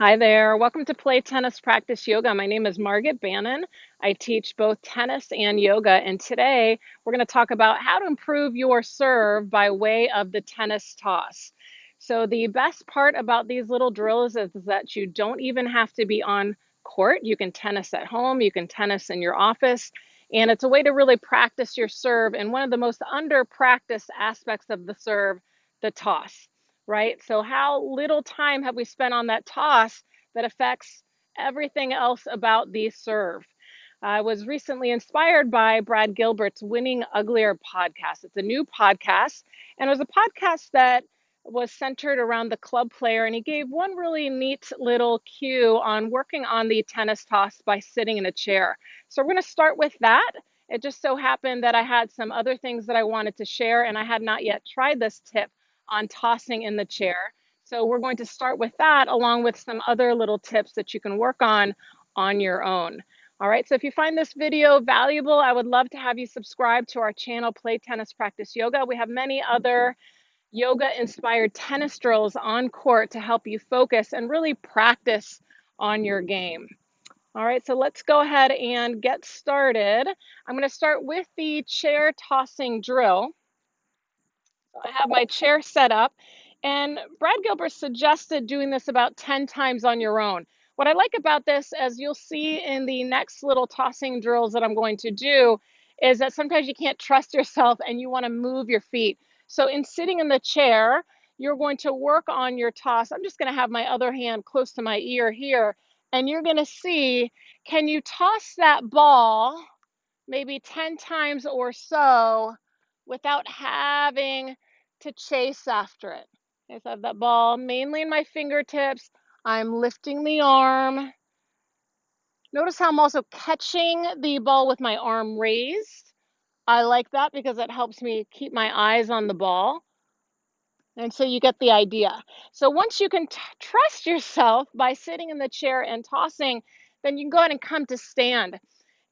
Hi there. Welcome to Play Tennis Practice Yoga. My name is Margit Bannon. I teach both tennis and yoga, and today we're going to talk about how to improve your serve by way of the tennis toss. So the best part about these little drills is that you don't even have to be on court. You can tennis at home, you can tennis in your office, and it's a way to really practice your serve and one of the most under-practiced aspects of the serve, the toss. Right? So how little time have we spent on that toss that affects everything else about the serve? I was recently inspired by Brad Gilbert's Winning Uglier podcast. It's a new podcast, and it was a podcast that was centered around the club player, and he gave one really neat little cue on working on the tennis toss by sitting in a chair. So we're going to start with that. It just so happened that I had some other things that I wanted to share, and I had not yet tried this tip on tossing in the chair. So we're going to start with that along with some other little tips that you can work on your own. All right, so if you find this video valuable, I would love to have you subscribe to our channel, Play Tennis Practice Yoga. We have many other yoga-inspired tennis drills on court to help you focus and really practice on your game. All right, so let's go ahead and get started. I'm going to start with the chair tossing drill. I have my chair set up, and Brad Gilbert suggested doing this about 10 times on your own. What I like about this, as you'll see in the next little tossing drills that I'm going to do, is that sometimes you can't trust yourself and you want to move your feet. So in sitting in the chair, you're going to work on your toss. I'm just going to have my other hand close to my ear here, and you're going to see, can you toss that ball maybe 10 times or so without having to chase after it. Okay, so I have that ball mainly in my fingertips. I'm lifting the arm. Notice how I'm also catching the ball with my arm raised. I like that because it helps me keep my eyes on the ball. And so you get the idea. So once you can trust yourself by sitting in the chair and tossing, then you can go ahead and come to stand.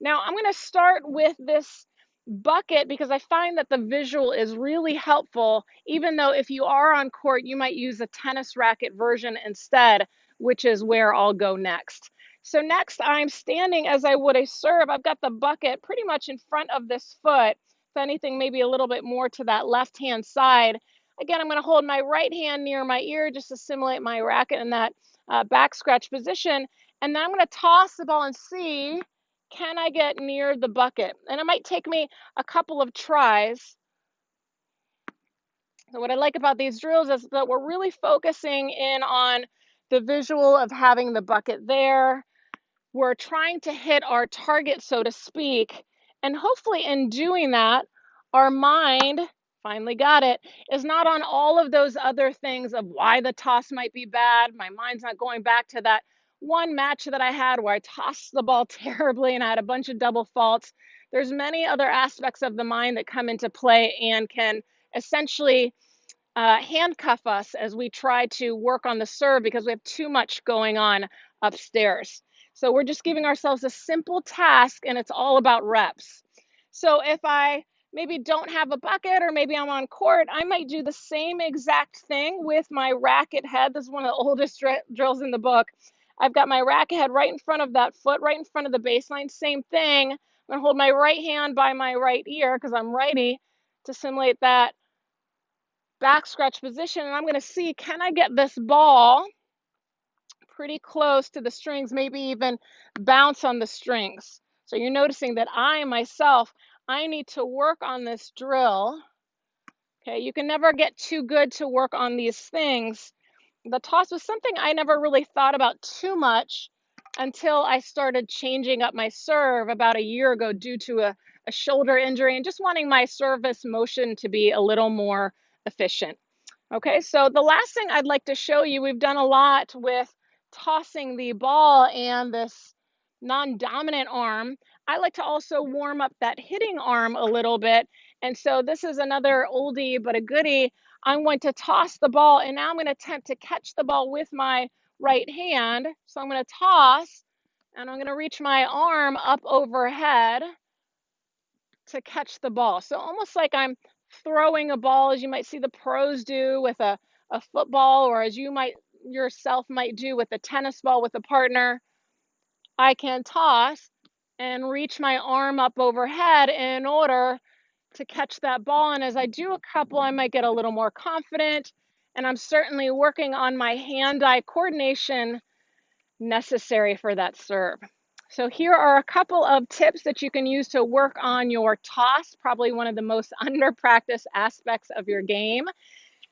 Now I'm going to start with this bucket because I find that the visual is really helpful, even though if you are on court, you might use a tennis racket version instead, which is where I'll go next. So next I'm standing as I would a serve. I've got the bucket pretty much in front of this foot. If anything, maybe a little bit more to that left-hand side. Again, I'm going to hold my right hand near my ear just to simulate my racket in that back scratch position. And then I'm going to toss the ball and see, can I get near the bucket? And it might take me a couple of tries. So what I like about these drills is that we're really focusing in on the visual of having the bucket there. We're trying to hit our target, so to speak. And hopefully in doing that, our mind, finally got it, is not on all of those other things of why the toss might be bad. My mind's not going back to that one match that I had where I tossed the ball terribly and I had a bunch of double faults. There's many other aspects of the mind that come into play and can essentially handcuff us as we try to work on the serve because we have too much going on upstairs. So we're just giving ourselves a simple task and it's all about reps. So if I maybe don't have a bucket or maybe I'm on court, I might do the same exact thing with my racket head. This is one of the oldest drills in the book. I've got my racket head right in front of that foot, right in front of the baseline. Same thing. I'm going to hold my right hand by my right ear because I'm righty to simulate that back scratch position, and I'm going to see, can I get this ball pretty close to the strings, maybe even bounce on the strings. So you're noticing that I myself, I need to work on this drill. Okay, you can never get too good to work on these things. The toss was something I never really thought about too much until I started changing up my serve about a year ago due to a shoulder injury and just wanting my service motion to be a little more efficient. Okay, so the last thing I'd like to show you, we've done a lot with tossing the ball and this non-dominant arm. I like to also warm up that hitting arm a little bit. And so this is another oldie but a goodie. I'm going to toss the ball and now I'm going to attempt to catch the ball with my right hand. So I'm going to toss and I'm going to reach my arm up overhead to catch the ball. So almost like I'm throwing a ball as you might see the pros do with a football, or as you might yourself might do with a tennis ball with a partner, I can toss and reach my arm up overhead in order to catch that ball. And as I do a couple, I might get a little more confident. And I'm certainly working on my hand-eye coordination necessary for that serve. So here are a couple of tips that you can use to work on your toss, probably one of the most under-practiced aspects of your game.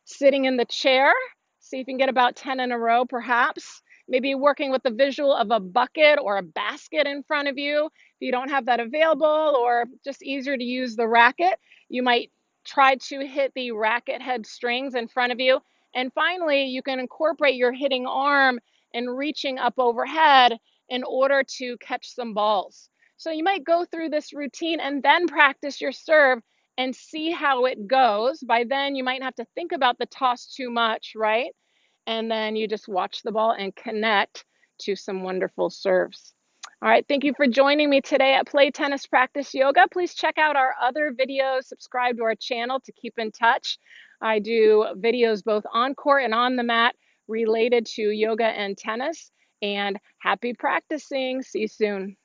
Sitting in the chair, see if you can get about 10 in a row perhaps. Maybe working with the visual of a bucket or a basket in front of you. If you don't have that available, or just easier to use the racket, you might try to hit the racket head strings in front of you. And finally, you can incorporate your hitting arm and reaching up overhead in order to catch some balls. So you might go through this routine and then practice your serve and see how it goes. By then, you might not have to think about the toss too much, right? And then you just watch the ball and connect to some wonderful serves. All right, thank you for joining me today at Play Tennis Practice Yoga. Please check out our other videos, subscribe to our channel to keep in touch. I do videos both on court and on the mat related to yoga and tennis. And happy practicing. See you soon.